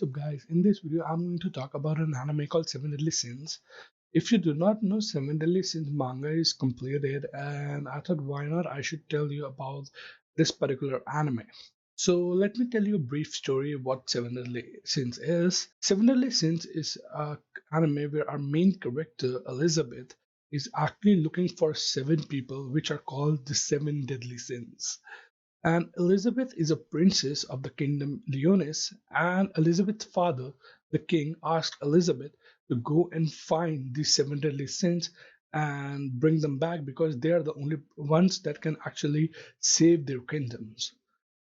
What's up, guys? In this video, I'm going to talk about an anime called Seven Deadly Sins. If you do not know, Seven Deadly Sins manga is completed, and I thought why not I should tell you about this particular anime. So let me tell you a brief story of what Seven Deadly Sins is. Seven Deadly Sins is a anime where our main character Elizabeth is actually looking for seven people, which are called the Seven Deadly Sins. And Elizabeth is a princess of the kingdom Leonis, and Elizabeth's father, the king, asked Elizabeth to go and find these seven deadly sins and bring them back because they are the only ones that can actually save their kingdoms.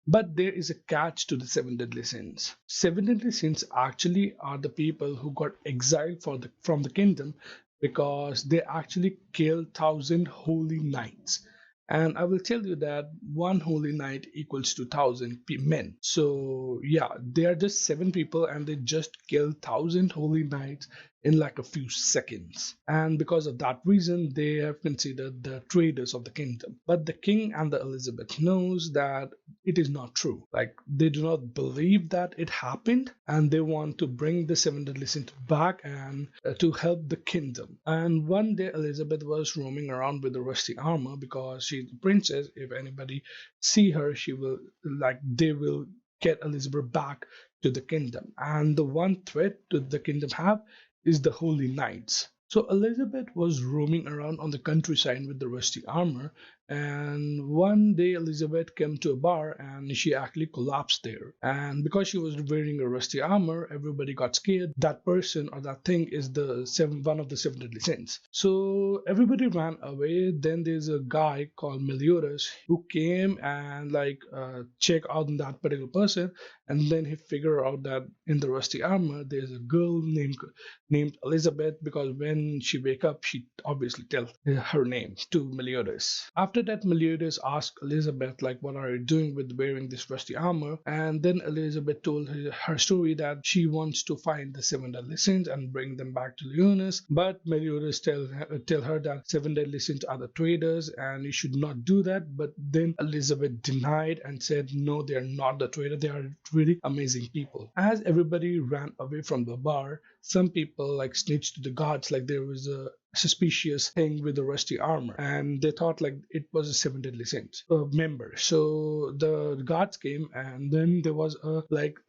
But there is a catch to the seven deadly sins. Seven deadly sins actually are the people who got exiled from the kingdom because they actually killed thousand holy knights. And I will tell you that one holy knight equals to thousand men. So yeah, they are just seven people and they just killed thousand holy knights in like a few seconds. And because of that reason, they have considered the traitors of the kingdom. But the king and the Elizabeth knows that it is not true. Like they do not believe that it happened, and they want to bring the seven deadly sins back and to help the kingdom. And one day Elizabeth was roaming around with the rusty armor because she's the princess. If anybody see her, she will like they will get Elizabeth back to the kingdom. And the one threat to the kingdom have is the holy knights. So Elizabeth was roaming around on the countryside with the rusty armor, and one day Elizabeth came to a bar and she actually collapsed there. And because she was wearing a rusty armor, everybody got scared. That person or that thing is one of the seven deadly sins. So everybody ran away. Then there's a guy called Meliodas who came and check out on that particular person, and then he figured out that in the rusty armor there's a girl named Elizabeth, because when she wake up, she obviously tell her name to Meliodas. After that, Meliodas asked Elizabeth, like, what are you doing with wearing this rusty armor? And then Elizabeth told her story that she wants to find the seven deadly sins and bring them back to Leonis. But Meliodas tell her that seven deadly sins are the traitors and you should not do that. But then Elizabeth denied and said, no, they are not the traitor. They are really amazing people. As everybody ran away from the bar, some people like snitched to the guards, like there was a suspicious thing with the rusty armor, and they thought like it was a seven deadly sins member. So the guards came, and then there was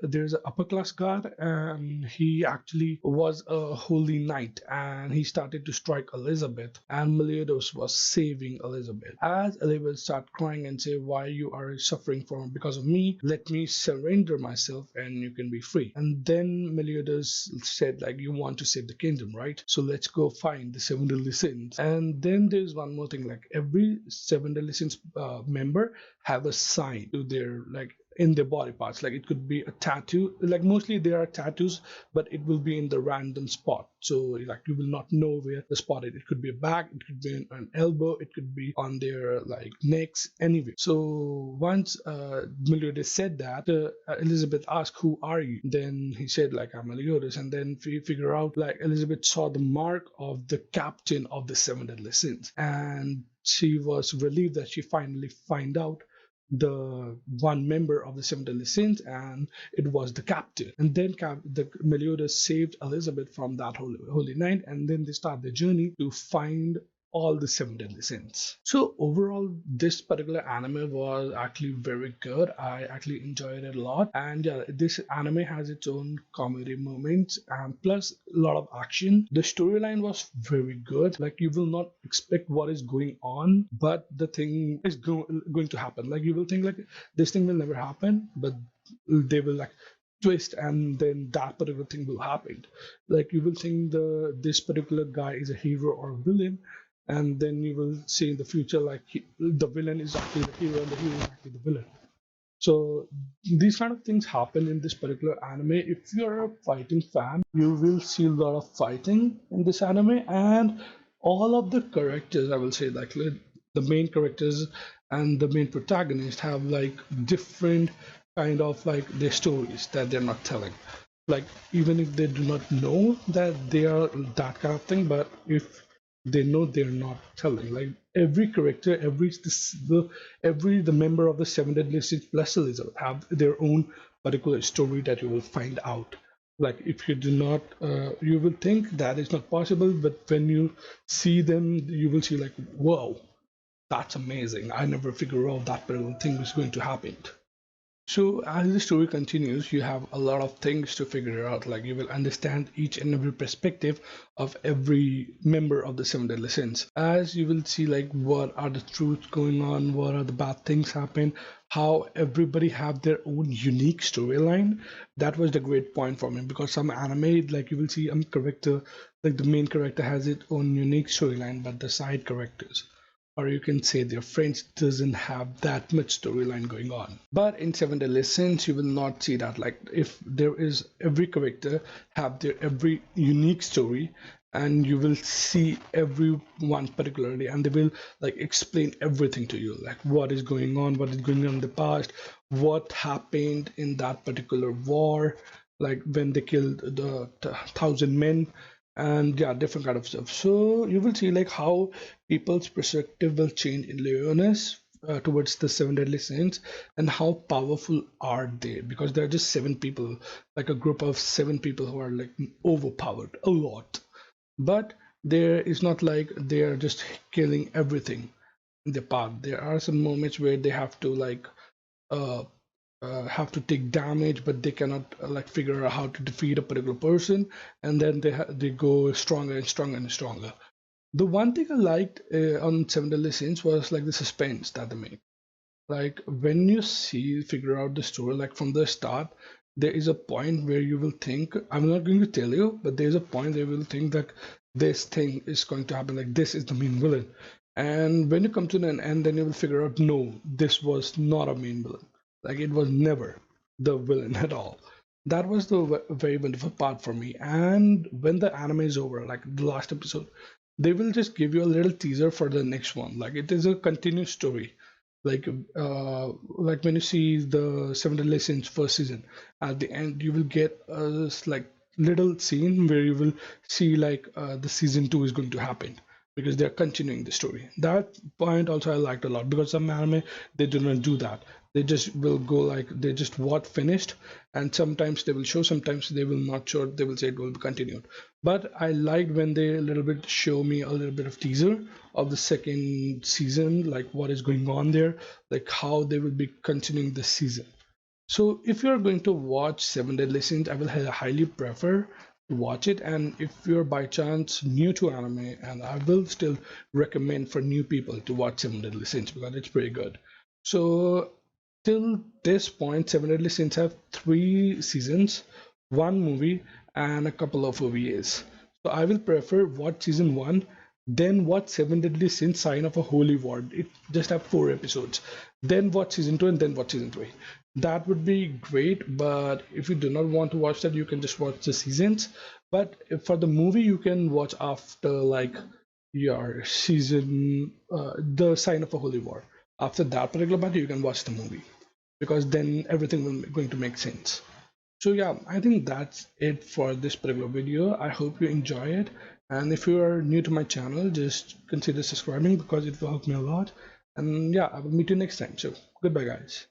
there's an upper class guard, and he actually was a holy knight, and he started to strike Elizabeth, and Meliodas was saving Elizabeth. As Elizabeth started crying and say, why you are suffering from because of me, let me surrender myself and you can be free. And then Meliodas said, like, you want to save the kingdom, right? So let's go find the seven deadly sins. And then there's one more thing, like every seven deadly sins member have a sign to their in their body parts. Like it could be a tattoo, like mostly there are tattoos, but it will be in the random spot, so like you will not know where the spot is. It could be a back, it could be an elbow, it could be on their like necks, anyway. So once Meliodas said that, Elizabeth asked, who are you? Then he said, like, I'm Meliodas. And then we figure out, like, Elizabeth saw the mark of the captain of the seven deadly sins, and she was relieved that she finally find out the one member of the seven deadly sins, and it was the captain. And then the Meliodas saved Elizabeth from that holy night, and then they start the journey to find all the seven deadly sins. So overall, this particular anime was actually very good. I actually enjoyed it a lot, and yeah, this anime has its own comedy moments and plus a lot of action. The storyline was very good. Like you will not expect what is going on, but the thing is going to happen. Like you will think like this thing will never happen, but they will like twist, and then that particular thing will happen. Like you will think this particular guy is a hero or a villain, and then you will see in the future like the villain is actually the hero and the hero is actually the villain. So these kind of things happen in this particular anime. If you're a fighting fan, you will see a lot of fighting in this anime, and all of the characters, I will say, like the main characters and the main protagonist have like different kind of like their stories that they're not telling. Like even if they do not know that they are that kind of thing, but if they know, they're not telling. Like every character, every the member of the seven deadly sins plus Elizabeth have their own particular story that you will find out. Like if you do not, you will think that is not possible, but when you see them, you will see like, whoa, that's amazing. I never figured out that particular thing was going to happen. So as the story continues, you have a lot of things to figure out. Like you will understand each and every perspective of every member of the Seven Deadly Sins. As you will see, like what are the truths going on, what are the bad things happen, how everybody have their own unique storyline. That was the great point for me because some anime, like you will see, character, like the main character has its own unique storyline, but the side characters, or you can say their friends, doesn't have that much storyline going on. But in Seven Deadly Sins you will not see that. Like if there is, every character have their every unique story, and you will see everyone particularly, and they will like explain everything to you, like what is going on, what is going on in the past, what happened in that particular war, like when they killed the 1,000 men, and yeah, different kind of stuff. So you will see like how people's perspective will change in Leonis towards the Seven Deadly Sins, and how powerful are they, because they're just seven people, like a group of seven people who are like overpowered a lot. But there is not like they are just killing everything in the path. There are some moments where they have to like uh, have to take damage, but they cannot like figure out how to defeat a particular person, and then they go stronger and stronger and stronger. The one thing I liked on Seven Deadly Sins was like the suspense that they made. Like when you see figure out the story, like from the start, there is a point where you will think, I'm not going to tell you, but there's a point where you will think that this thing is going to happen, like this is the main villain. And when you come to an end, then you will figure out, no, this was not a main villain. Like it was never the villain at all. That was the very wonderful part for me. And when the anime is over, like the last episode, they will just give you a little teaser for the next one. Like it is a continuous story, like like when you see the Seven Deadly Sins first season, at the end you will get a like little scene where you will see like the season 2 is going to happen, because they're continuing the story. That point also I liked a lot, because some anime, they do not do that. They just will go like they just what finished, and sometimes they will show, sometimes they will not show, they will say it will be continued. But I liked when they a little bit show me a little bit of teaser of the second season, like what is going on there, like how they will be continuing the season. So if you're going to watch Seven Deadly Sins, I will highly prefer to watch it. And if you're by chance new to anime, and I will still recommend for new people to watch Seven Deadly Sins because it's pretty good. So till this point, Seven Deadly Sins have 3 seasons, one movie, and a couple of OVAs. So I will prefer watch season one, then watch Seven Deadly Sins: Sign of a Holy War. It just have 4 episodes. Then watch season two, and then watch season three. That would be great. But if you do not want to watch that, you can just watch the seasons. But if for the movie, you can watch after like your season, the Sign of a Holy War. After that particular part, you can watch the movie, because then everything will going to make sense. So yeah, I think that's it for this particular video. I hope you enjoy it. And if you are new to my channel, just consider subscribing because it will help me a lot. And yeah, I will meet you next time. So goodbye, guys.